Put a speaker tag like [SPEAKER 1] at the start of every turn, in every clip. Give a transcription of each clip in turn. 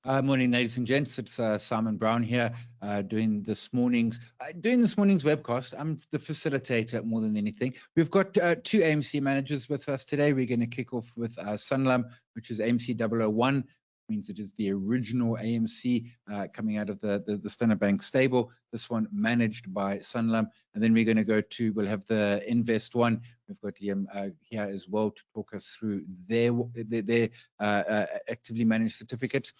[SPEAKER 1] Morning, ladies and gents. It's Simon Brown here, doing this morning's webcast. I'm the facilitator more than anything. We've got two AMC managers with us today. We're going to kick off with Sanlam, which is AMC 001. Means it is the original AMC coming out of the Standard Bank stable. This one managed by Sanlam, and then we're going to we'll have the Nvest one. We've got Liam here as well to talk us through their actively managed certificates.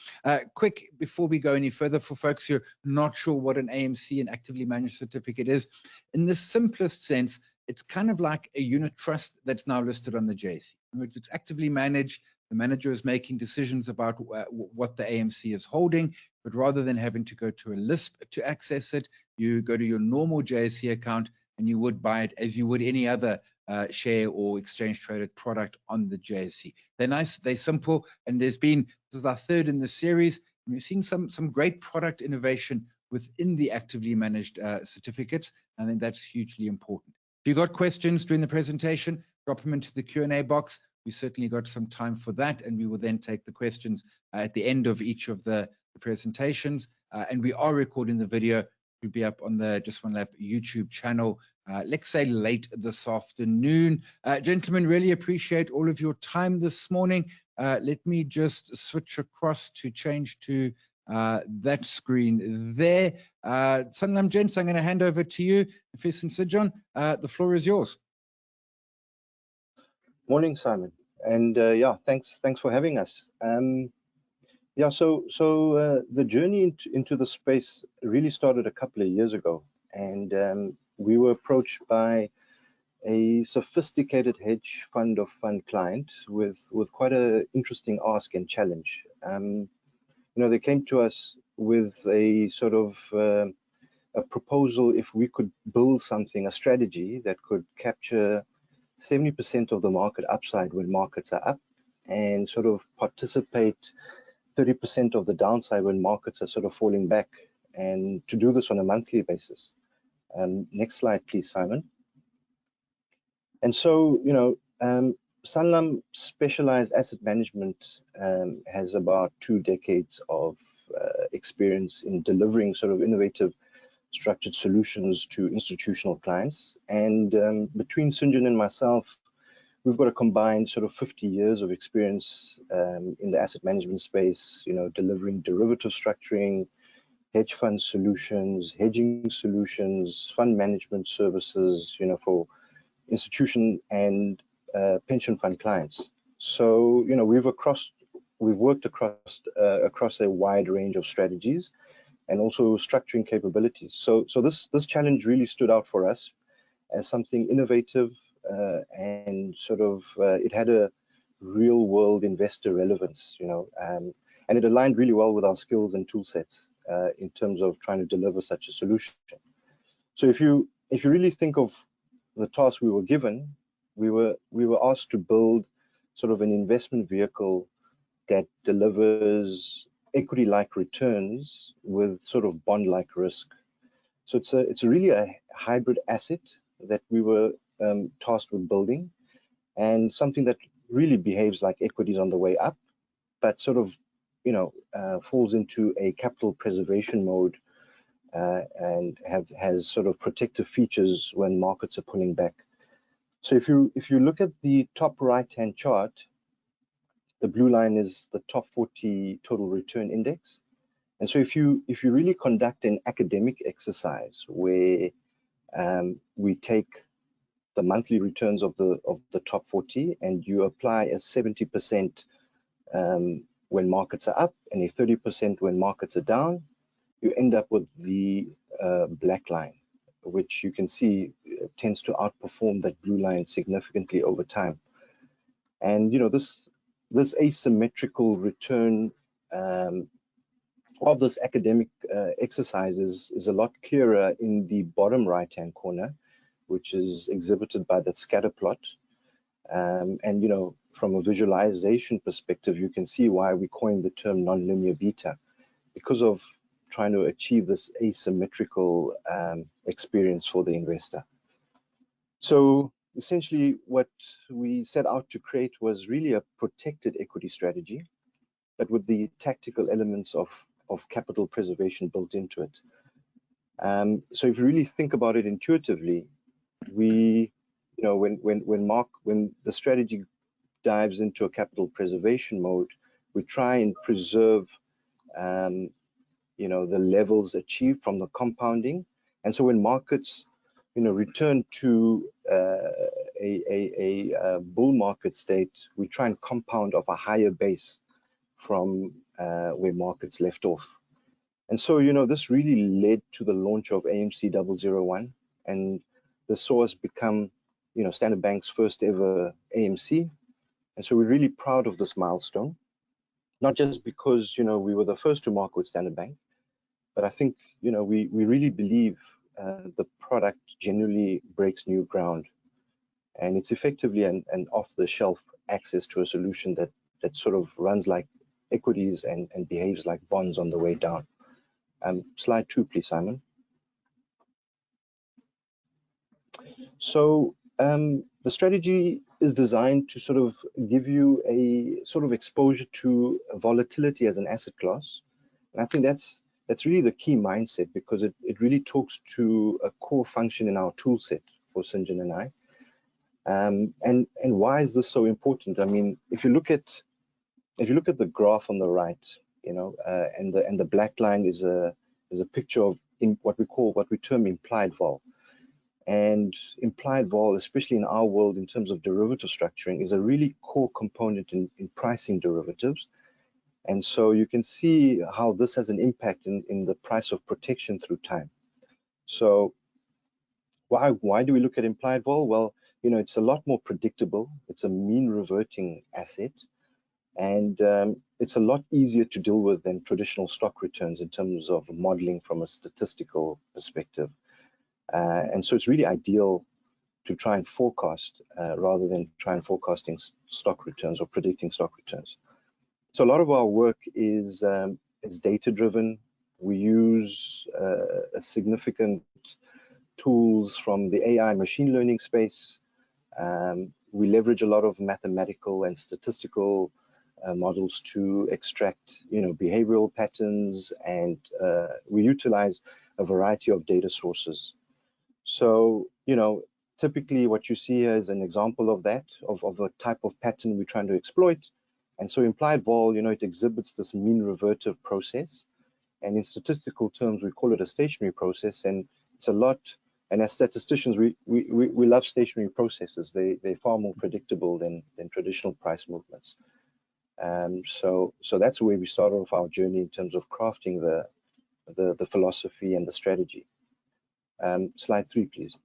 [SPEAKER 1] Quick, before we go any further, for folks who are not sure what an AMC, an actively managed certificate, is, in the simplest sense, it's kind of like a unit trust that's now listed on the JSE. It's actively managed. The manager is making decisions about what the AMC is holding, but rather than having to go to a LISP to access it, you go to your normal JSE account and you would buy it as you would any other share or exchange traded product on the JSE. They're nice, they're simple, and this is our third in the series. And we've seen some great product innovation within the actively managed certificates. I think that's hugely important. If you've got questions during the presentation, drop them into the Q&A box. We certainly got some time for that, and we will then take the questions at the end of each of the presentations. And we are recording the video. It will be up on the Just One Lap YouTube channel, let's say late this afternoon. Gentlemen, really appreciate all of your time this morning. Let me just switch across to change to that screen there. Sanlam, gents, I'm going to hand over to you. Nvest and Sijon, the floor is yours.
[SPEAKER 2] Morning, Simon, and yeah, thanks for having us. Yeah, so the journey into the space really started a couple of years ago, and we were approached by a sophisticated hedge fund of fund client with quite an interesting ask and challenge. You know, they came to us with a sort of a proposal if we could build something, a strategy that could capture 70% of the market upside when markets are up, and sort of participate 30% of the downside when markets are sort of falling back, and to do this on a monthly basis. Next slide, please, Simon. And so, you know, Sanlam Specialized Asset Management has about 2 decades of experience in delivering sort of innovative structured solutions to institutional clients, and between Sinjin and myself, we've got a combined sort of 50 years of experience in the asset management space, you know, delivering derivative structuring, hedge fund solutions, hedging solutions, fund management services, you know, for institution and pension fund clients. So, you know, we've worked across a wide range of strategies and also structuring capabilities. So this challenge really stood out for us as something innovative, and sort of it had a real world investor relevance, you know, and it aligned really well with our skills and tool sets in terms of trying to deliver such a solution. So if you really think of the task we were given, we were asked to build sort of an investment vehicle that delivers equity-like returns with sort of bond-like risk. So it's really a hybrid asset that we were tasked with building, and something that really behaves like equities on the way up, but sort of, you know, falls into a capital preservation mode and has sort of protective features when markets are pulling back. So if you look at the top right-hand chart, the blue line is the top 40 total return index. And so if you really conduct an academic exercise where we take the monthly returns of the top 40 and you apply a 70% when markets are up and a 30% when markets are down, you end up with the black line, which you can see tends to outperform that blue line significantly over time. And you know, this asymmetrical return of this academic exercise is a lot clearer in the bottom right-hand corner, which is exhibited by that scatter plot. And you know, from a visualization perspective, you can see why we coined the term nonlinear beta, because of trying to achieve this asymmetrical experience for the investor. So essentially what we set out to create was really a protected equity strategy, but with the tactical elements of capital preservation built into it. So if you really think about it intuitively, we, you know, when the strategy dives into a capital preservation mode, we try and preserve, you know, the levels achieved from the compounding. And so when markets, you know, return to a bull market state, we try and compound off a higher base from where markets left off. And so, you know, this really led to the launch of AMC 001, and this saw us become, you know, Standard Bank's first ever AMC. And so we're really proud of this milestone, not just because, you know, we were the first to market with Standard Bank, but I think, you know, we really believe the product generally breaks new ground, and it's effectively an off-the-shelf access to a solution that sort of runs like equities and behaves like bonds on the way down. Slide 2, please, Simon. So the strategy is designed to sort of give you a sort of exposure to volatility as an asset class. And I think that's really the key mindset, because it really talks to a core function in our tool set for Sinjin and I. And why is this so important? I mean, if you look at the graph on the right, you know, and the black line is a picture of what we term implied vol. And implied vol, especially in our world in terms of derivative structuring, is a really core component in pricing derivatives. And so you can see how this has an impact in the price of protection through time. So why do we look at implied vol? Well, you know, it's a lot more predictable. It's a mean reverting asset, and it's a lot easier to deal with than traditional stock returns in terms of modeling from a statistical perspective. And so it's really ideal to try and forecast rather than try and forecasting stock returns or predicting stock returns. So a lot of our work is data driven. We use a significant tools from the AI machine learning space. We leverage a lot of mathematical and statistical models to extract, you know, behavioral patterns, and we utilize a variety of data sources. So, you know, typically what you see here is an example of that, of a type of pattern we're trying to exploit. And so implied vol, you know, it exhibits this mean revertive process. And in statistical terms, we call it a stationary process. And it's a lot, and as statisticians, we love stationary processes. They're far more predictable than traditional price movements. So that's where we started off our journey in terms of crafting the philosophy and the strategy. Slide 3, please.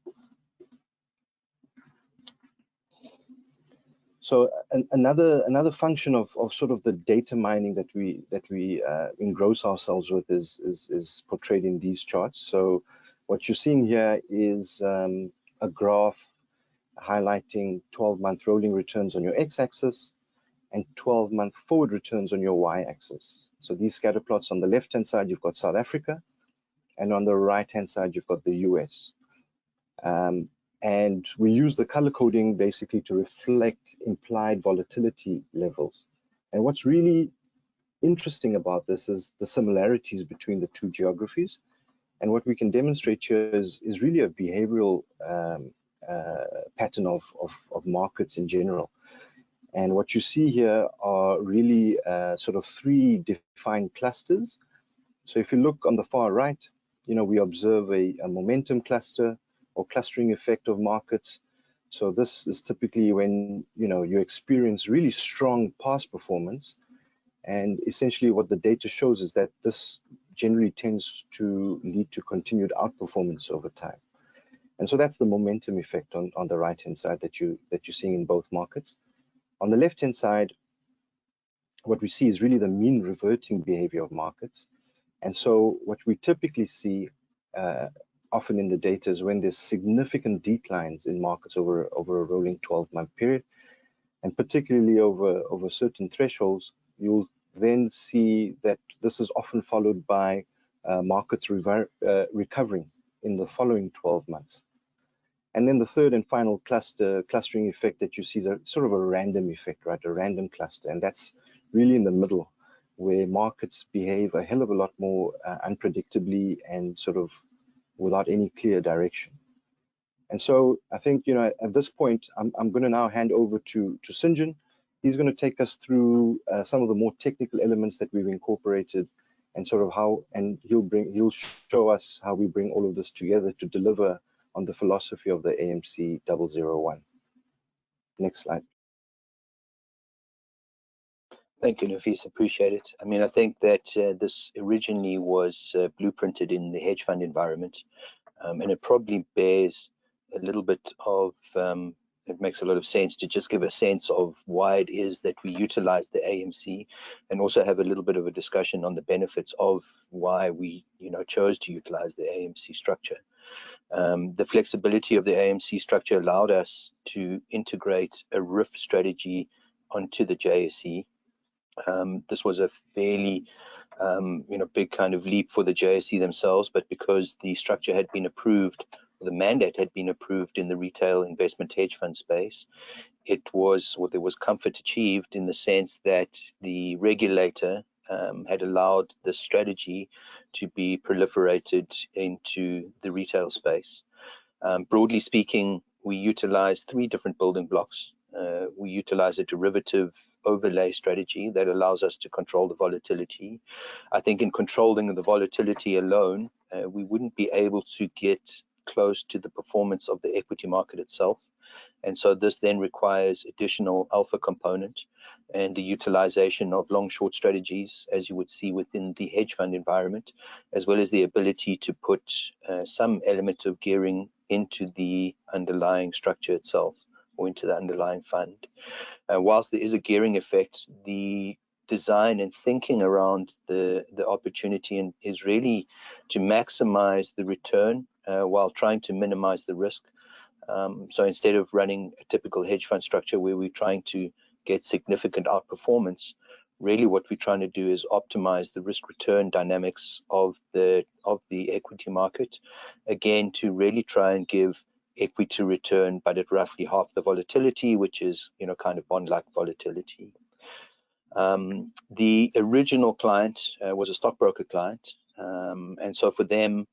[SPEAKER 2] So another function of sort of the data mining that we engross ourselves with is portrayed in these charts. So what you're seeing here is a graph highlighting 12-month rolling returns on your x-axis and 12-month forward returns on your y-axis. So these scatter plots, on the left-hand side, you've got South Africa, and on the right-hand side, you've got the US. And we use the color coding basically to reflect implied volatility levels. And what's really interesting about this is the similarities between the two geographies. And what we can demonstrate here is really a behavioral pattern of markets in general. And what you see here are really sort of 3 defined clusters. So if you look on the far right, you know, we observe a momentum cluster or clustering effect of markets. So this is typically when, you know, you experience really strong past performance, and essentially what the data shows is that this generally tends to lead to continued outperformance over time. And so that's the momentum effect on the right hand side that you're seeing in both markets. On the left hand side, what we see is really the mean reverting behavior of markets. And so what we typically see often in the data is when there's significant declines in markets over a rolling 12-month period, and particularly over certain thresholds, you'll then see that this is often followed by markets recovering in the following 12 months. And then the third and final clustering effect that you see is a sort of a random effect, right? A random cluster, and that's really in the middle, where markets behave a hell of a lot more unpredictably and sort of without any clear direction. And so I think, you know, at this point, I'm going to now hand over to St. John. He's going to take us through some of the more technical elements that we've incorporated and sort of how, and he'll show us how we bring all of this together to deliver on the philosophy of the AMC 001. Next slide.
[SPEAKER 3] Thank you, Nvest. Appreciate it. I mean, I think that this originally was blueprinted in the hedge fund environment, and it probably bears a little bit of, it makes a lot of sense to just give a sense of why it is that we utilize the AMC, and also have a little bit of a discussion on the benefits of why we, you know, chose to utilize the AMC structure. The flexibility of the AMC structure allowed us to integrate a RIF strategy onto the JSE. This was a fairly you know, big kind of leap for the JSE themselves, but because the structure had been approved, the mandate had been approved in the retail investment hedge fund space, it was, well, there was comfort achieved in the sense that the regulator had allowed this strategy to be proliferated into the retail space. Broadly speaking, we utilize 3 different building blocks. We utilize a derivative overlay strategy that allows us to control the volatility. I think in controlling the volatility alone, we wouldn't be able to get close to the performance of the equity market itself. And so this then requires additional alpha component and the utilization of long short strategies, as you would see within the hedge fund environment, as well as the ability to put some element of gearing into the underlying structure itself or into the underlying fund. Whilst there is a gearing effect, the design and thinking around the opportunity is really to maximize the return while trying to minimize the risk. So instead of running a typical hedge fund structure where we're trying to get significant outperformance, really what we're trying to do is optimize the risk return dynamics of the equity market, again, to really try and give equity return, but at roughly half the volatility, which is, you know, kind of bond-like volatility. The original client was a stockbroker client, and so for them,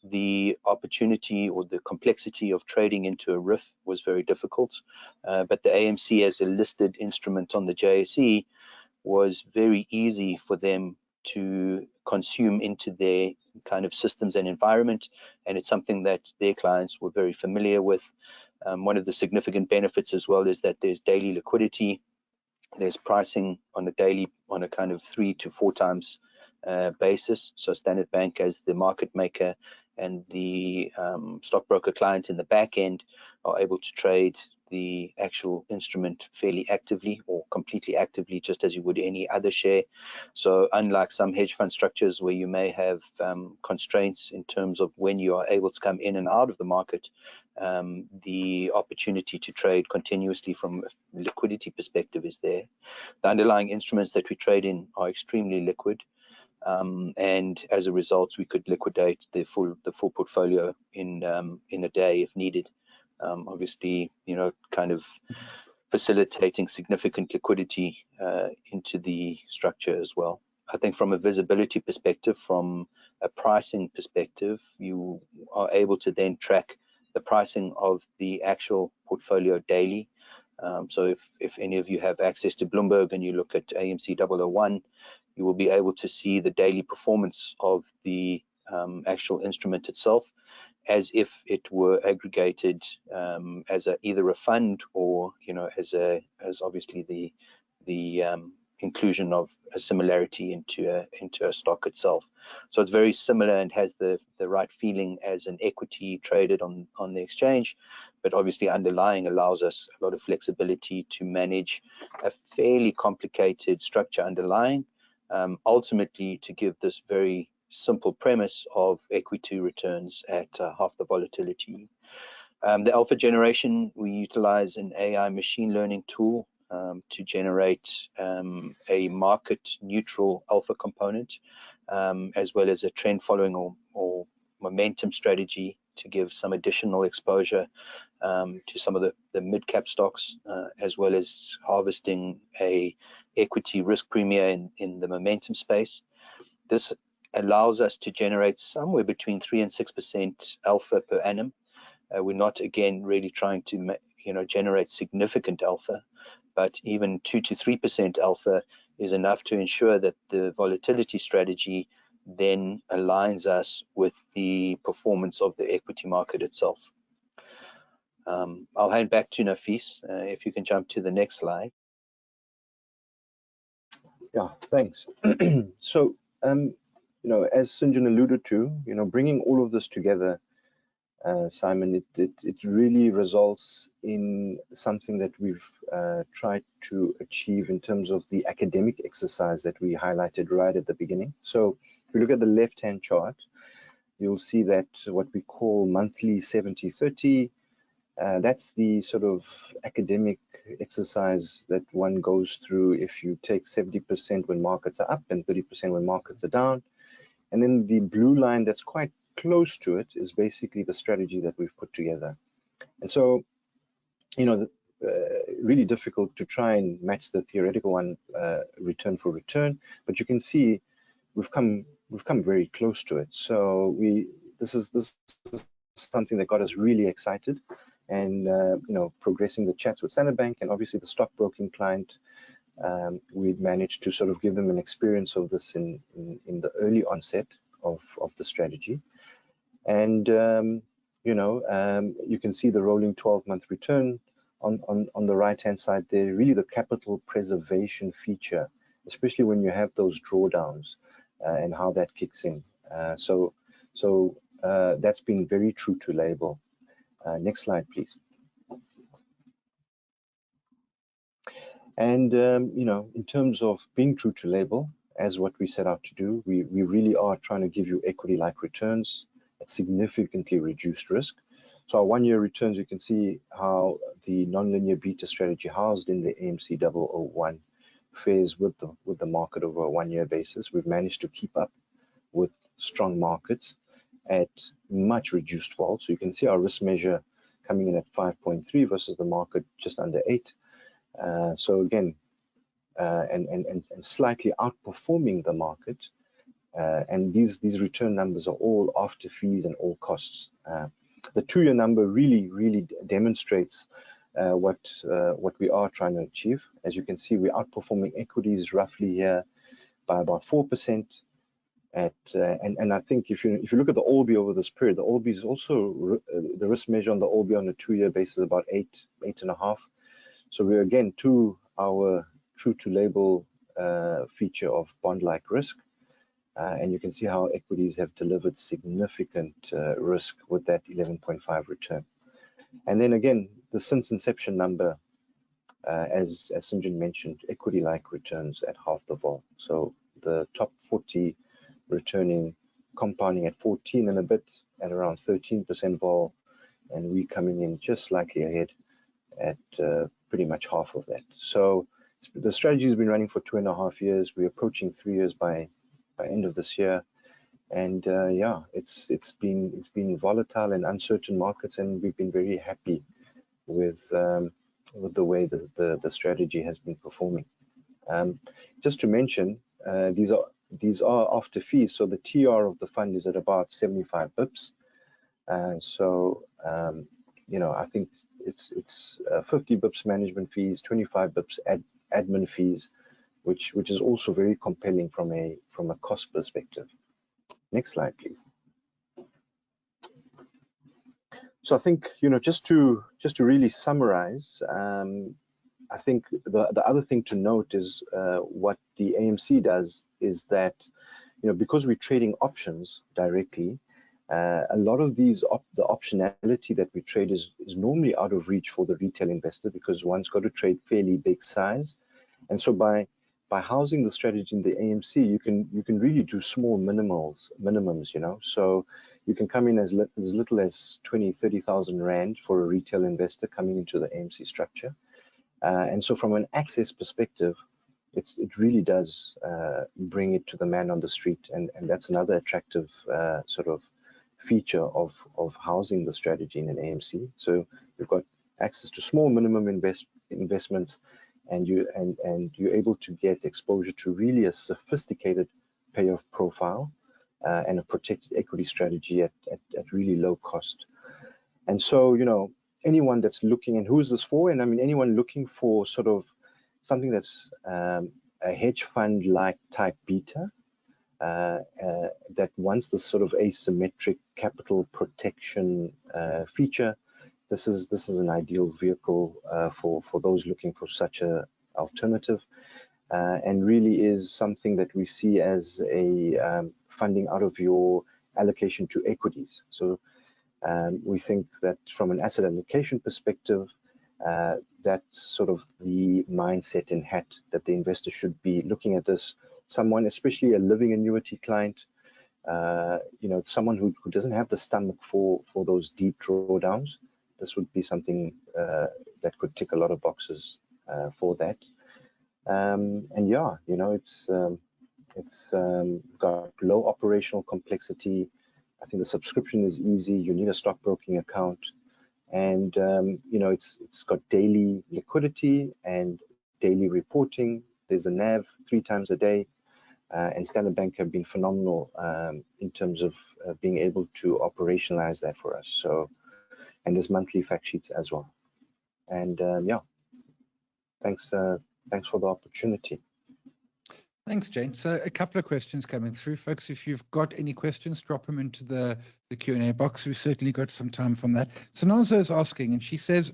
[SPEAKER 3] the opportunity or the complexity of trading into a RIF was very difficult, but the AMC as a listed instrument on the JSE was very easy for them to consume into their kind of systems and environment, and it's something that their clients were very familiar with. One of the significant benefits as well is that there's daily liquidity, there's pricing on a kind of 3 to 4 times basis. So Standard Bank as the market maker and the stockbroker client in the back end are able to trade the actual instrument fairly actively or completely actively, just as you would any other share. So unlike some hedge fund structures where you may have constraints in terms of when you are able to come in and out of the market, the opportunity to trade continuously from a liquidity perspective is there. The underlying instruments that we trade in are extremely liquid. And as a result, we could liquidate the full portfolio in a day if needed. Obviously, you know, kind of facilitating significant liquidity into the structure as well. I think from a visibility perspective, from a pricing perspective, you are able to then track the pricing of the actual portfolio daily. So if any of you have access to Bloomberg and you look at AMC 001, you will be able to see the daily performance of the actual instrument itself, as if it were aggregated as either a fund or, you know, as obviously the inclusion of a similarity into a stock itself. So it's very similar and has the right feeling as an equity traded on the exchange, but obviously underlying allows us a lot of flexibility to manage a fairly complicated structure underlying, ultimately to give this very simple premise of equity returns at half the volatility. The alpha generation, we utilize an AI machine learning tool to generate a market neutral alpha component, as well as a trend following or momentum strategy to give some additional exposure to some of the mid-cap stocks, as well as harvesting a equity risk premia in the momentum space. This allows us to generate somewhere between 3 and 6% alpha per annum. We're not, again, really trying to generate significant alpha, but even 2 to 3% alpha is enough to ensure that the volatility strategy then aligns us with the performance of the equity market itself. I'll hand back to Nvest, if you can jump to the next slide.
[SPEAKER 2] Yeah, thanks. So, as St. John alluded to, bringing all of this together, Simon, it really results in something that we've tried to achieve in terms of the academic exercise that we highlighted right at the beginning. So if you look at the left-hand chart, you'll see that what we call monthly 70-30, that's the sort of academic exercise that one goes through if you take 70% when markets are up and 30% when markets are down. And then the blue line that's quite close to it is basically the strategy that we've put together. And so, really difficult to try and match the theoretical one return for return, but you can see we've come very close to it. So this is something that got us really excited, and progressing the chats with Standard Bank and obviously the stockbroking client, we managed to sort of give them an experience of this in the early onset of the strategy. And you can see the rolling 12-month return on the right-hand side there, really the capital preservation feature, especially when you have those drawdowns and how that kicks in. So that's been very true to label. Next slide, please. And in terms of being true to label, as what we set out to do, we really are trying to give you equity-like returns at significantly reduced risk. So our one-year returns, you can see how the nonlinear beta strategy housed in the AMC 001 fares with the market over a one-year basis. We've managed to keep up with strong markets at much reduced vol. So you can see our risk measure coming in at 5.3 versus the market just under 8. So again, and slightly outperforming the market. And these return numbers are all after fees and all costs. The two-year number really demonstrates what we are trying to achieve. As you can see, we're outperforming equities roughly here by about 4%. And I think if you look at the ALBI over this period, the ALBI is also the risk measure on the ALBI on a two-year basis is about 8.5. So we're again to our true to label feature of bond-like risk. And you can see how equities have delivered significant risk with that 11.5 return. And then again, the since inception number, as St. John mentioned, equity-like returns at half the vol. So the top 40 returning, compounding at 14 and a bit at around 13% vol, and we coming in just slightly ahead at pretty much half of that. So the strategy has been running for 2.5 years. We're approaching 3 years by end of this year, and yeah, it's been volatile and uncertain markets, and we've been very happy with the way the strategy has been performing. Just to mention, these are after fees, so the TR of the fund is at about 75 bips. So I think it's 50 bips management fees, 25 bips admin fees, which is also very compelling from a cost perspective. Next slide, please. So I think just to really summarize, I think the other thing to note is what the AMC does is that because we're trading options directly, a lot of the optionality that we trade is normally out of reach for the retail investor, because one's got to trade fairly big size. And so by housing the strategy in the AMC, you can really do small minimums, so you can come in as little as 20,000-30,000 rand for a retail investor coming into the AMC structure. And so from an access perspective, it really does bring it to the man on the street, and that's another attractive sort of feature of housing the strategy in an AMC. So we've got access to small minimum investments, and you're able to get exposure to really a sophisticated payoff profile and a protected equity strategy at really low cost. And so, you know, anyone that's looking, and who is this for? And I mean, anyone looking for sort of something that's a hedge fund like type beta, that wants this sort of asymmetric capital protection feature. This is an ideal vehicle for those looking for such a alternative, and really is something that we see as a funding out of your allocation to equities. So we think that from an asset allocation perspective, that's sort of the mindset and hat that the investor should be looking at this. Someone, especially a living annuity client, you know, someone who doesn't have the stomach for those deep drawdowns, this would be something that could tick a lot of boxes for that. And yeah, you know, it's got low operational complexity. I think the subscription is easy. You need a stockbroking account, and you know, it's got daily liquidity and daily reporting. There's a NAV 3 times a day, and Standard Bank have been phenomenal in terms of being able to operationalize that for us. So, and there's monthly fact sheets as well. And yeah, thanks for the opportunity.
[SPEAKER 1] Thanks, Jane. So a couple of questions coming through. Folks, if you've got any questions, drop them into the Q&A box. We've certainly got some time from that. So Nazo is asking, and she says,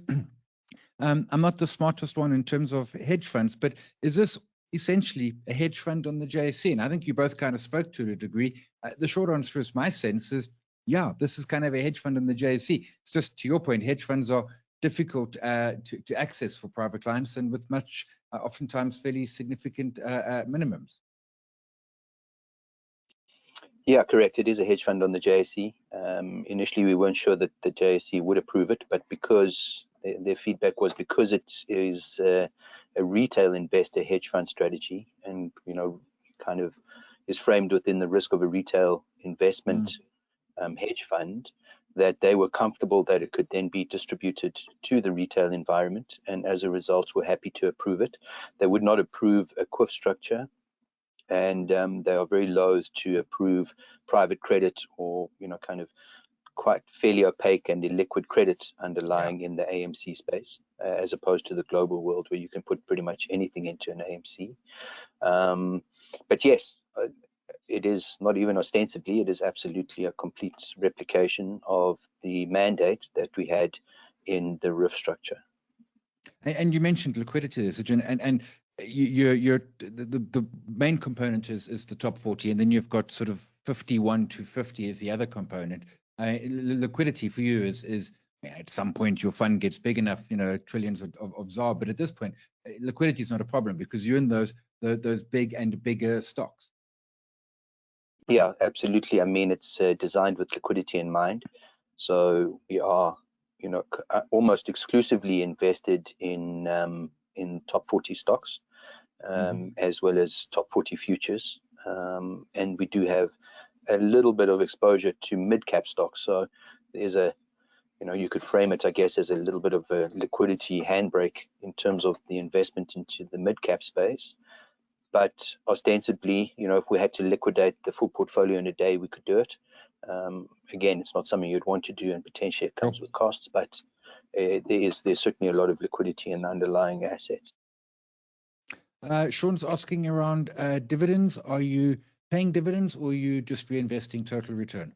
[SPEAKER 1] I'm not the smartest one in terms of hedge funds, but is this essentially a hedge fund on the JSE? And I think you both kind of spoke to it a degree. The short answer is, my sense is, yeah, this is kind of a hedge fund on the JSE. It's just, to your point, hedge funds are difficult to access for private clients, and with much, oftentimes fairly significant minimums.
[SPEAKER 3] Yeah, correct. It is a hedge fund on the JSE. Initially, we weren't sure that the JSE would approve it, but because their feedback was because it is a retail investor hedge fund strategy, and you know, kind of is framed within the risk of a retail investment hedge fund, that they were comfortable that it could then be distributed to the retail environment, and as a result were happy to approve it. They would not approve a QIF structure, and they are very loath to approve private credit, or you know, kind of quite fairly opaque and illiquid credit underlying in the AMC space, as opposed to the global world where you can put pretty much anything into an AMC. But yes, it is not even ostensibly, it is absolutely a complete replication of the mandate that we had in the RIF structure.
[SPEAKER 1] And you mentioned liquidity, and the main component is the top 40, and then you've got sort of 51 to 50 is the other component. Liquidity for you is at some point your fund gets big enough, you know, trillions of ZAR, but at this point, liquidity is not a problem because you're in those big and bigger stocks.
[SPEAKER 3] Yeah, absolutely. I mean, it's designed with liquidity in mind. So we are, you know, almost exclusively invested in top 40 stocks, as well as top 40 futures. And we do have a little bit of exposure to mid-cap stocks. So there's a, you know, you could frame it, I guess, as a little bit of a liquidity handbrake in terms of the investment into the mid-cap space. But ostensibly, you know, if we had to liquidate the full portfolio in a day, we could do it. Again, it's not something you'd want to do, and potentially it comes with costs, but there's certainly a lot of liquidity in the underlying assets.
[SPEAKER 1] Sean's asking around dividends. Are you paying dividends, or are you just reinvesting total return?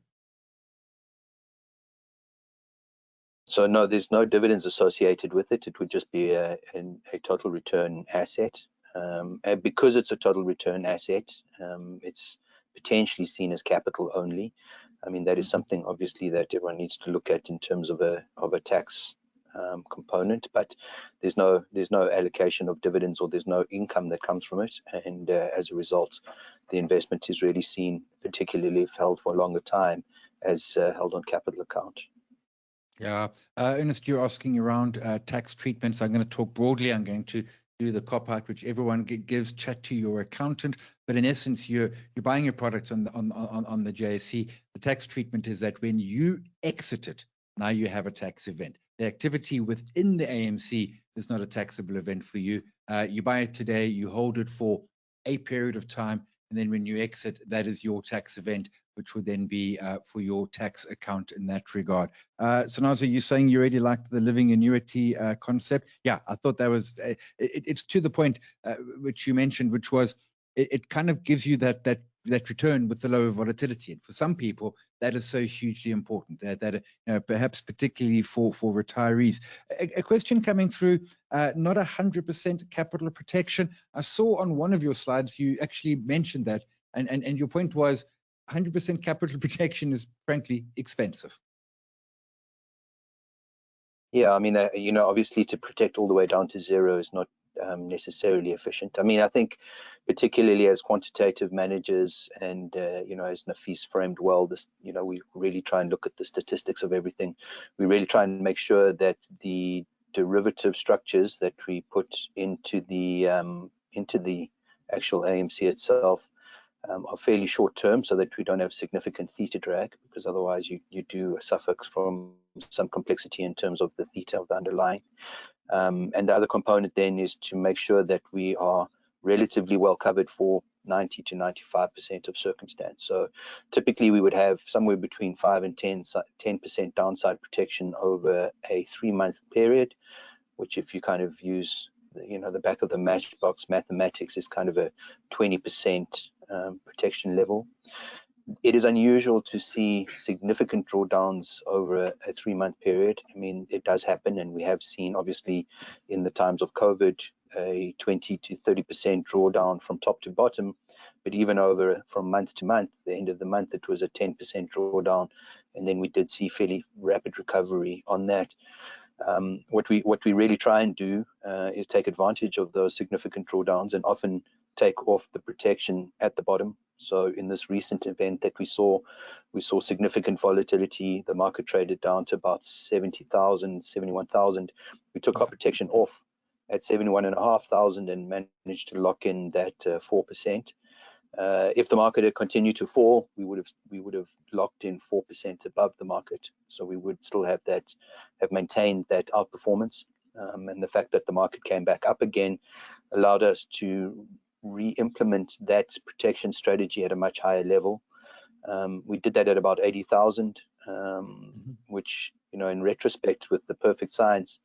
[SPEAKER 3] So no, there's no dividends associated with it. It would just be a total return asset. And because it's a total return asset, it's potentially seen as capital only. I mean, that is something obviously that everyone needs to look at in terms of a tax component, but there's no allocation of dividends, or there's no income that comes from it, and as a result, the investment is really seen, particularly if held for a longer time, as held on capital account.
[SPEAKER 1] Yeah, Ernest, you're asking around tax treatments. I'm going to talk broadly. I'm going to do the cop-out, which everyone gives, chat to your accountant. But in essence, you're buying your products on the JSE. The tax treatment is that when you exit it, now you have a tax event. The activity within the AMC is not a taxable event for you. You buy it today, you hold it for a period of time, and then when you exit, that is your tax event, which would then be for your tax account in that regard. So Naza, you're saying you really liked the living annuity concept? Yeah, I thought that was, it's to the point which you mentioned, which was it kind of gives you that return with the lower volatility. And for some people, that is so hugely important, that perhaps particularly for retirees. A question coming through, not 100% capital protection. I saw on one of your slides, you actually mentioned that, and your point was 100% capital protection is frankly expensive.
[SPEAKER 3] Yeah, I mean, obviously to protect all the way down to zero is not necessarily efficient. I mean, I think particularly as quantitative managers and, as Nafis framed well, this, we really try and look at the statistics of everything. We really try and make sure that the derivative structures that we put into the actual AMC itself are fairly short term, so that we don't have significant theta drag, because otherwise you do suffer from some complexity in terms of the theta of the underlying. And the other component then is to make sure that we are relatively well covered for 90 to 95% of circumstance. So typically we would have somewhere between 5 and 10% downside protection over a 3-month period, which if you kind of use the back of the matchbox mathematics is kind of a 20% protection level. It is unusual to see significant drawdowns over a 3-month period. I mean, it does happen, and we have seen, obviously, in the times of COVID, a 20 to 30% drawdown from top to bottom. But even from month to month, the end of the month, it was a 10% drawdown, and then we did see fairly rapid recovery on that. What we really try and do is take advantage of those significant drawdowns and often take off the protection at the bottom. So in this recent event that we saw significant volatility. The market traded down to about 70,000, 71,000. We took our protection off at 71,500 and managed to lock in that 4%. If the market had continued to fall, we would have locked in 4% above the market. So we would still have maintained that outperformance. And the fact that the market came back up again allowed us to re-implement that protection strategy at a much higher level. We did that at about 80,000, which, in retrospect, with the perfect science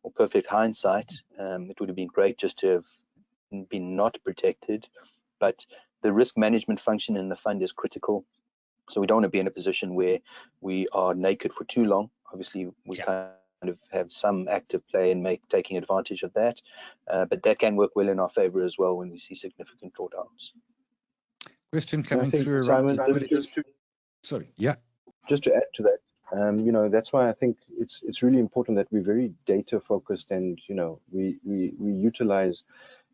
[SPEAKER 3] or perfect hindsight, it would have been great just to have been not protected. But the risk management function in the fund is critical. So we don't want to be in a position where we are naked for too long. Obviously, we kind of have some active play in taking advantage of that, but that can work well in our favor as well when we see significant drawdowns.
[SPEAKER 1] Question coming through,
[SPEAKER 2] Simon, just to add to that, that's why I think it's really important that we're very data focused, and we utilize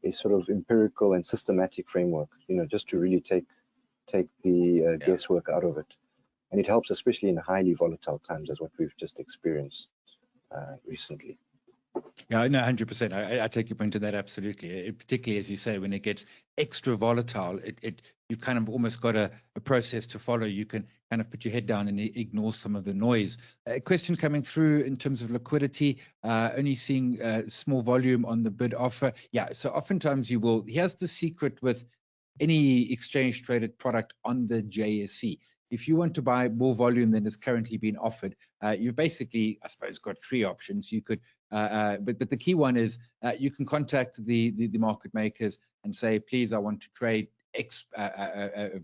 [SPEAKER 2] a sort of empirical and systematic framework, just to really take the guesswork out of it. And it helps, especially in highly volatile times, as what we've just experienced recently.
[SPEAKER 1] Yeah, no, 100%. I take your point to that, absolutely. Particularly, as you say, when it gets extra volatile, you've kind of almost got a process to follow. You can kind of put your head down and ignore some of the noise. A question coming through in terms of liquidity, only seeing small volume on the bid offer. Yeah, so oftentimes you will. Here's the secret with any exchange traded product on the JSE. If you want to buy more volume than is currently being offered, you've basically, I suppose, got 3 options. You could, but the key one is you can contact the market makers and say, please, I want to trade X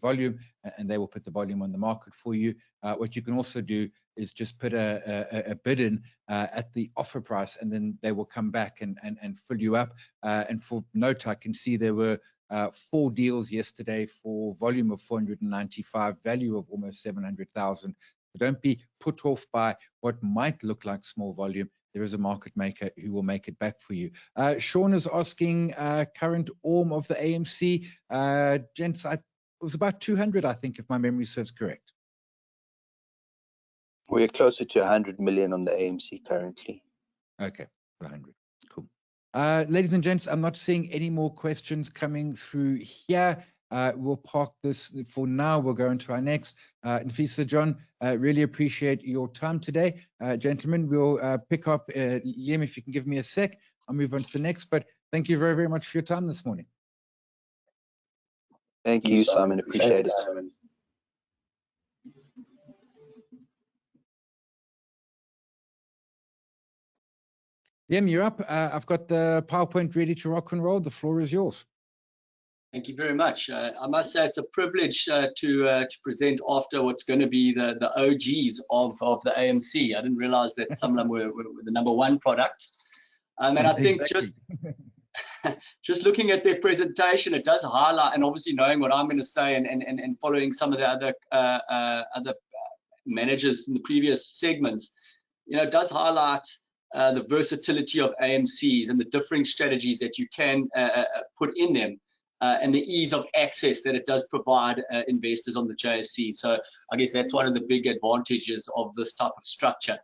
[SPEAKER 1] volume, and they will put the volume on the market for you. What you can also do is just put a bid in at the offer price, and then they will come back and fill you up. And for note, I can see there were 4 deals yesterday for volume of 495, value of almost 700,000. But don't be put off by what might look like small volume. There is a market maker who will make it back for you. Sean is asking current ORM of the AMC. Gents, it was about 200, I think, if my memory serves correct.
[SPEAKER 3] We're closer to 100 million on the AMC currently.
[SPEAKER 1] Okay, 100. Cool. Ladies and gents, I'm not seeing any more questions coming through here. We'll park this for now. We'll go into our next. Nfisa, John, really appreciate your time today. Gentlemen, we'll pick up. Liam, if you can give me a sec, I'll move on to the next. But Thank you very, very much for your time this morning.
[SPEAKER 3] Thank you, Simon. Appreciate it.
[SPEAKER 1] Liam, you're up. I've got the PowerPoint ready to rock and roll. The floor is yours.
[SPEAKER 4] Thank you very much. I must say it's a privilege to present after what's going to be the OGs of the AMC. I didn't realize that Sanlam were the #1 product. And I think just looking at their presentation, it does highlight, and obviously knowing what I'm going to say and following some of the other managers in the previous segments, it does highlight the versatility of AMCs and the differing strategies that you can put in them. And the ease of access that it does provide investors on the JSE. So I guess that's one of the big advantages of this type of structure.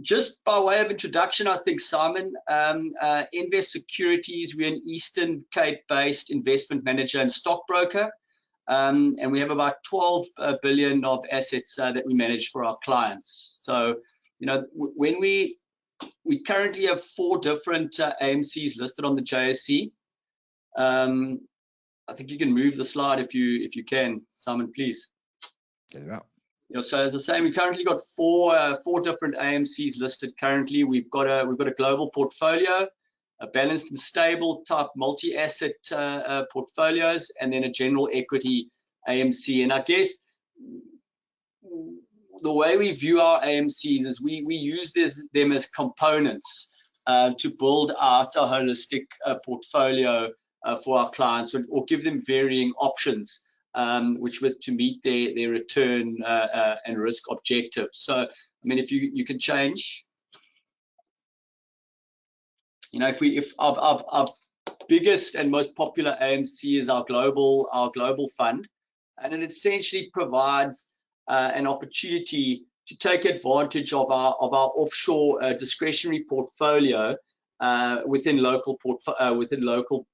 [SPEAKER 4] Just by way of introduction, I think, Simon, Nvest Securities, we're an Eastern Cape-based investment manager and stockbroker. And we have about 12 billion of assets that we manage for our clients. So, when we currently have 4 different AMCs listed on the JSE. I think you can move the slide if you can, Simon, please.
[SPEAKER 1] Get it out.
[SPEAKER 4] So as I say, we currently got four different AMCs listed currently. We've got a global portfolio, a balanced and stable type multi-asset portfolios, and then a general equity AMC. And I guess the way we view our AMCs is we use them as components to build out a holistic portfolio for our clients, or give them varying options, to meet their return and risk objectives. So, I mean, if you can change, if our biggest and most popular AMC is our global fund, and it essentially provides an opportunity to take advantage of our offshore discretionary portfolio within local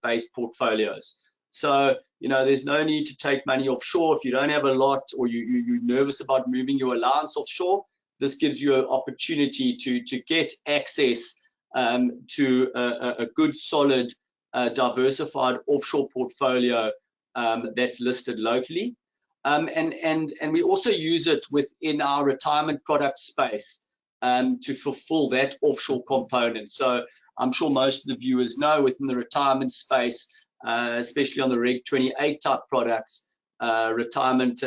[SPEAKER 4] based portfolios. So there's no need to take money offshore if you don't have a lot, or you're nervous about moving your allowance offshore. This gives you an opportunity to get access to a good, solid, diversified offshore portfolio that's listed locally. And we also use it within our retirement product space to fulfill that offshore component. So I'm sure most of the viewers know, within the retirement space, especially on the Reg 28 type products, retirement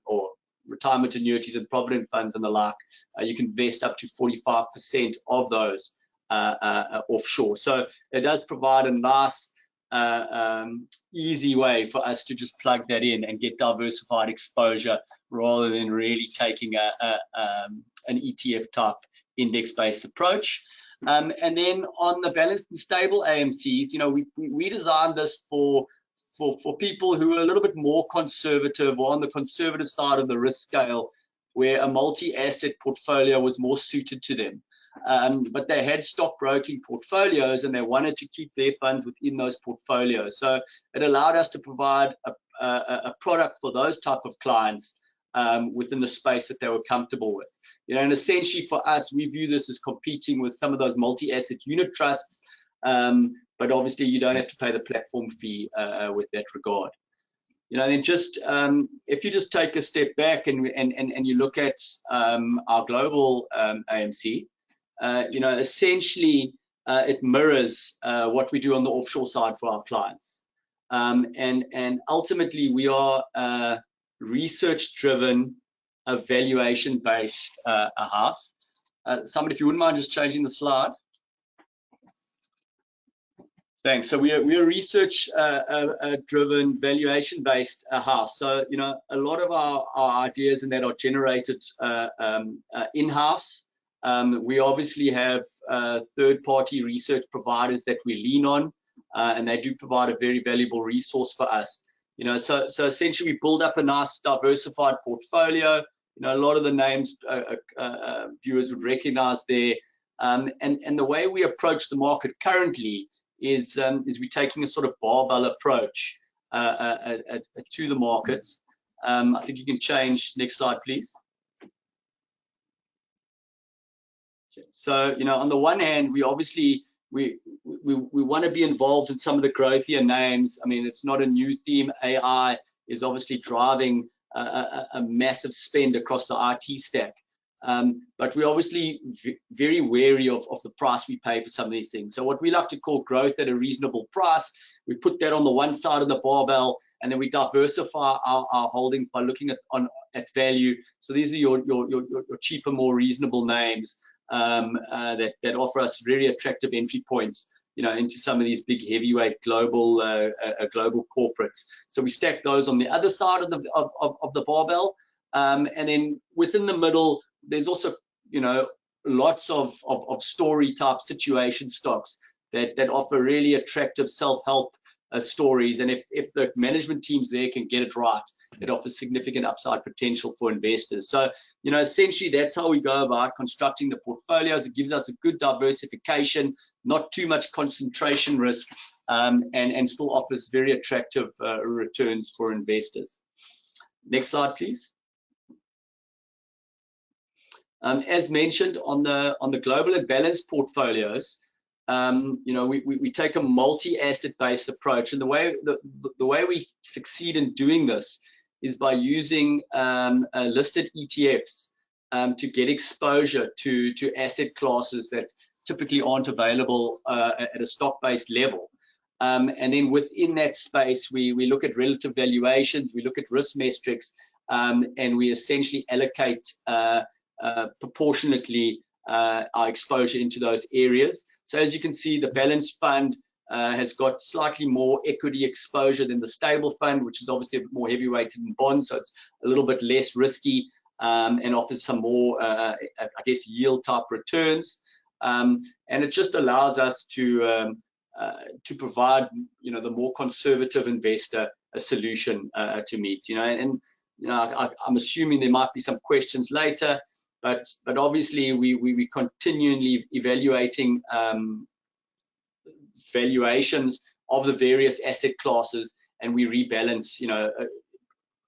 [SPEAKER 4] or retirement annuities and provident funds and the like, you can invest up to 45% of those offshore. So it does provide a nice, easy way for us to just plug that in and get diversified exposure, rather than really taking an ETF type index-based approach. And then on the balanced and stable AMCs, we designed this for people who are a little bit more conservative, or on the conservative side of the risk scale, where a multi-asset portfolio was more suited to them. But they had stockbroking portfolios, and they wanted to keep their funds within those portfolios. So it allowed us to provide a product for those type of clients within the space that they were comfortable with. And essentially for us, we view this as competing with some of those multi-asset unit trusts, but obviously you don't have to pay the platform fee with that regard. Then just if you just take a step back and you look at our global AMC, essentially it mirrors what we do on the offshore side for our clients. And ultimately we are research-driven, a valuation-based house. Somebody, if you wouldn't mind just changing the slide. Thanks. So we are research-driven, valuation-based house. So a lot of our ideas in that are generated in-house. We obviously have third-party research providers that we lean on, and they do provide a very valuable resource for us. So essentially we build up a nice diversified portfolio. A lot of the names viewers would recognize there. And the way we approach the market currently is we're taking a sort of barbell approach to the markets. I think you can change next slide, please. So on the one hand, we obviously want to be involved in some of the growthier names. I mean, it's not a new theme. AI is obviously driving a massive spend across the IT stack. But we're obviously very wary of the price we pay for some of these things. So what we like to call growth at a reasonable price, we put that on the one side of the barbell, and then we diversify our holdings by looking at value. So these are your cheaper, more reasonable names that offer us very attractive entry points, into some of these big heavyweight global corporates. So we stack those on the other side of the barbell, and then within the middle, there's also lots of story type situation stocks that offer really attractive self-help stories, and if the management teams there can get it right, it offers significant upside potential for investors. So essentially that's how we go about constructing the portfolios. It gives us a good diversification, not too much concentration risk, and still offers very attractive returns for investors. Next slide, please. As mentioned, on the global and balanced portfolios, we take a multi-asset based approach, and the way we succeed in doing this is by using listed ETFs to get exposure to asset classes that typically aren't available at a stock-based level. And then within that space, we look at relative valuations, we look at risk metrics, and we essentially allocate proportionately our exposure into those areas. So as you can see, the balanced fund has got slightly more equity exposure than the stable fund, which is obviously a bit more heavyweighted in bonds, so it's a little bit less risky and offers some more, I guess, yield type returns. And it just allows us to provide, the more conservative investor a solution to meet. I'm assuming there might be some questions later. But obviously we continually evaluating valuations of the various asset classes, and we rebalance,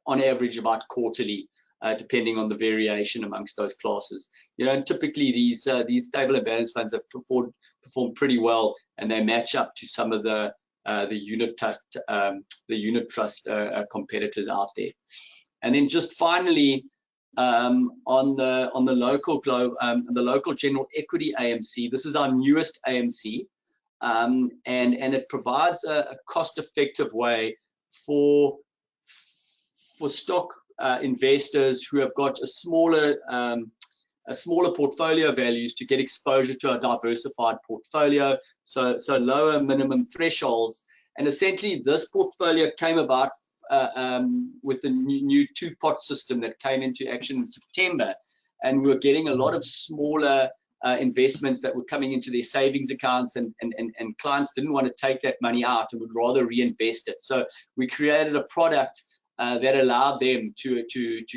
[SPEAKER 4] on average about quarterly, depending on the variation amongst those classes. And typically these stable and balanced funds have performed pretty well, and they match up to some of the unit trust competitors out there. And then just finally, on the local general equity AMC, this is our newest AMC, and it provides a cost-effective way for stock investors who have got a smaller portfolio values to get exposure to a diversified portfolio, so lower minimum thresholds. And essentially this portfolio came about with the new two-pot system that came into action in September, and we were getting a lot of smaller investments that were coming into their savings accounts, and clients didn't want to take that money out and would rather reinvest it. So we created a product that allowed them to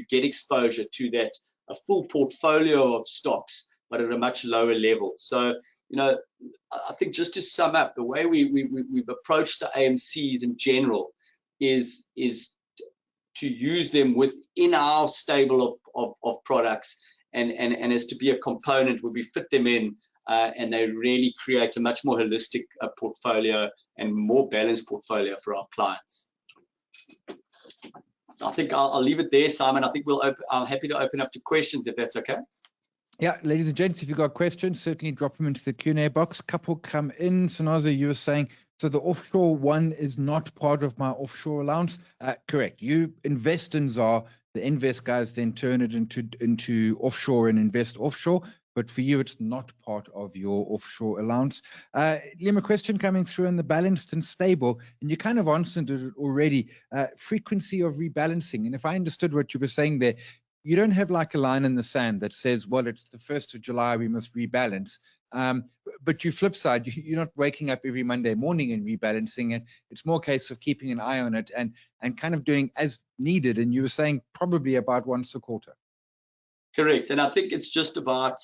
[SPEAKER 4] get exposure to that, a full portfolio of stocks, but at a much lower level. So I think, just to sum up, the way we've approached the AMCs in general is to use them within our stable of products, and as to be a component where we fit them in, and they really create a much more holistic portfolio and more balanced portfolio for our clients. I think I'll leave it there, Simon. I think I'm happy to open up to questions, if that's okay.
[SPEAKER 1] Yeah, ladies and gents, if you've got questions, certainly drop them into the Q&A box. Couple come in. Sanaza, you were saying, so the offshore one is not part of my offshore allowance? Correct. You invest in ZAR, the Nvest guys then turn it into offshore and invest offshore. But for you, it's not part of your offshore allowance. Liam, a question coming through on the balanced and stable, and you kind of answered it already. Frequency of rebalancing. And if I understood what you were saying there, you don't have like a line in the sand that says, well, it's the 1st of July, we must rebalance. But you flip side, you're not waking up every Monday morning and rebalancing it. It's more a case of keeping an eye on it and kind of doing as needed. And you were saying probably about once a quarter.
[SPEAKER 4] Correct. And I think it's just about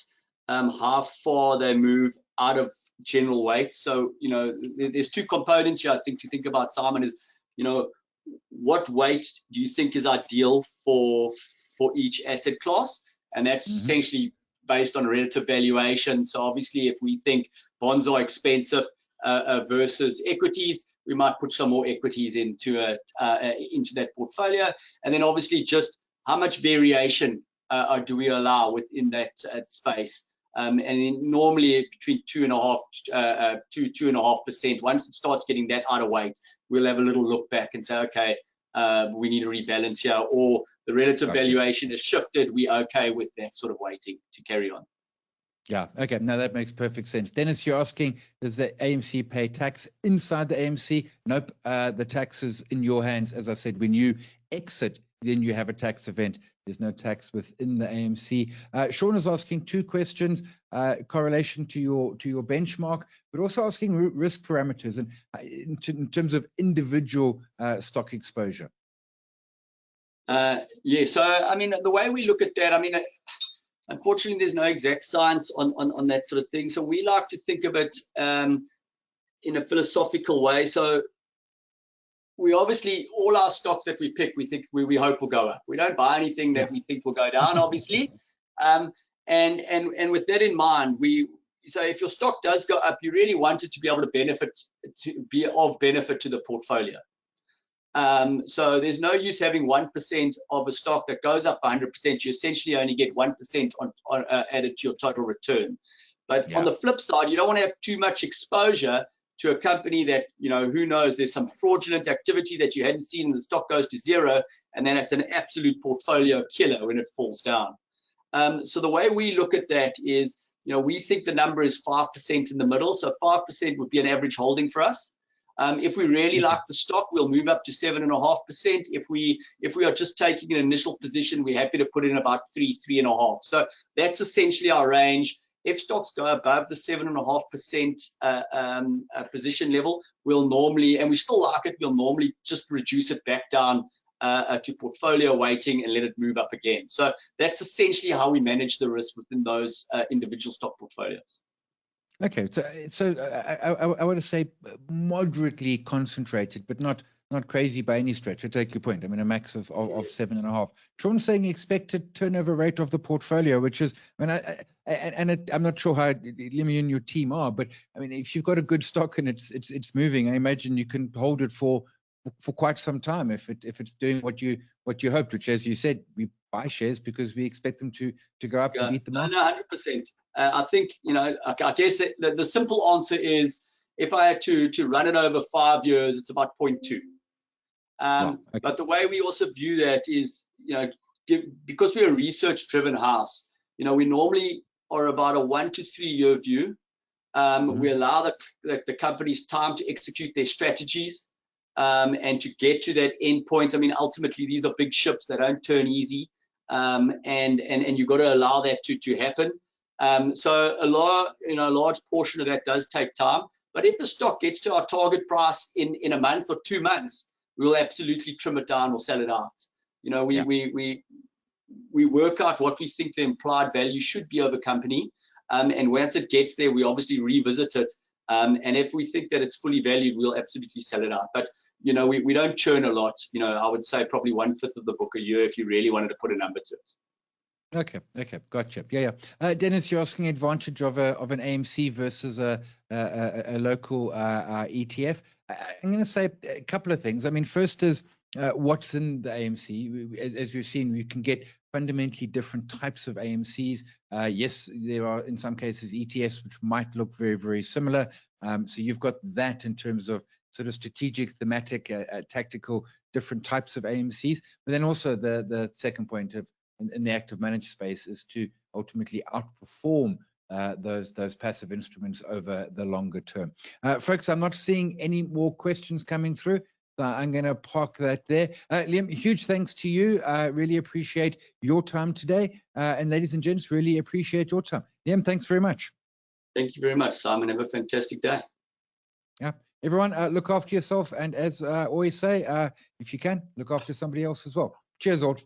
[SPEAKER 4] how far they move out of general weight. So, there's two components here, I think, to think about, Simon, is, what weight do you think is ideal for each asset class? And that's essentially based on relative valuation. So obviously, if we think bonds are expensive versus equities, we might put some more equities into that portfolio. And then obviously just how much variation do we allow within that space. And then normally between 2.5% to 2.5%. Once it starts getting that out of weight, we'll have a little look back and say, okay, we need to rebalance here, or the relative valuation has shifted. We're okay with that sort of weighting to carry on.
[SPEAKER 1] Yeah, okay, no, that makes perfect sense. Dennis, you're asking, does the AMC pay tax inside the AMC? Nope, the tax is in your hands. As I said, when you exit, then you have a tax event. There's no tax within the AMC. Sean is asking two questions, correlation to your benchmark, but also asking risk parameters and in terms of individual stock exposure.
[SPEAKER 4] Yeah, so I mean, the way we look at that, I mean, unfortunately, there's no exact science on that sort of thing. So we like to think of it in a philosophical way. So we obviously, all our stocks that we pick, we think we hope will go up. We don't buy anything that we think will go down, obviously. And with that in mind, so if your stock does go up, you really want it to be able to be of benefit to the portfolio. So there's no use having 1% of a stock that goes up 100%. You essentially only get 1% added to your total return. But on the flip side, you don't want to have too much exposure to a company that, you know, who knows, there's some fraudulent activity that you hadn't seen and the stock goes to zero, and then it's an absolute portfolio killer when it falls down. So the way we look at that is, you know, we think the number is 5% in the middle. So 5% would be an average holding for us. If we really like the stock, we'll move up to 7.5%. If we are just taking an initial position, we're happy to put in about 3.5. So that's essentially our range. If stocks go above the 7.5% position level, we'll normally, and we still like it, we'll normally just reduce it back down to portfolio weighting and let it move up again. So that's essentially how we manage the risk within those individual stock portfolios.
[SPEAKER 1] Okay, so I want to say moderately concentrated, but not crazy by any stretch. I take your point. I mean, a max of 7.5. Sean's saying expected turnover rate of the portfolio, which is, I mean, I'm not sure how Limmy and your team are, but I mean, if you've got a good stock and it's moving, I imagine you can hold it for quite some time if it's doing what you hoped, which, as you said, we buy shares because we expect them to go up and beat the market.
[SPEAKER 4] No, 100%. I think, you know, I guess the simple answer is, if I had to run it over 5 years, it's about 0.2. But the way we also view that is, you know, because we're a research-driven house, you know, we normally are about a 1 to 3 year view. We allow the companies time to execute their strategies and to get to that end point. I mean, ultimately, these are big ships that don't turn easy, and you've got to allow that to happen. So a large portion of that does take time. But if the stock gets to our target price in a month or 2 months, we'll absolutely trim it down or sell it out. You know, we work out what we think the implied value should be of a company, and once it gets there, we obviously revisit it. And if we think that it's fully valued, we'll absolutely sell it out. But you know, we don't churn a lot. You know, I would say probably 1/5 of the book a year if you really wanted to put a number to it.
[SPEAKER 1] Okay, gotcha. Yeah. Dennis, you're asking advantage of an AMC versus a local ETF. I'm going to say a couple of things. I mean, first is what's in the AMC. As we've seen, we can get fundamentally different types of AMCs. Yes, there are in some cases ETFs which might look very, very similar. So you've got that in terms of sort of strategic, thematic, tactical, different types of AMCs. But then also the second point of in the active manager space is to ultimately outperform those passive instruments over the longer term. Folks, I'm not seeing any more questions coming through. So I'm going to park that there. Liam, huge thanks to you. Really appreciate your time today. And ladies and gents, really appreciate your time. Liam, thanks very much.
[SPEAKER 4] Thank you very much, Simon. Have a fantastic day.
[SPEAKER 1] Yeah, everyone, look after yourself. And as I always say, if you can, look after somebody else as well. Cheers, all.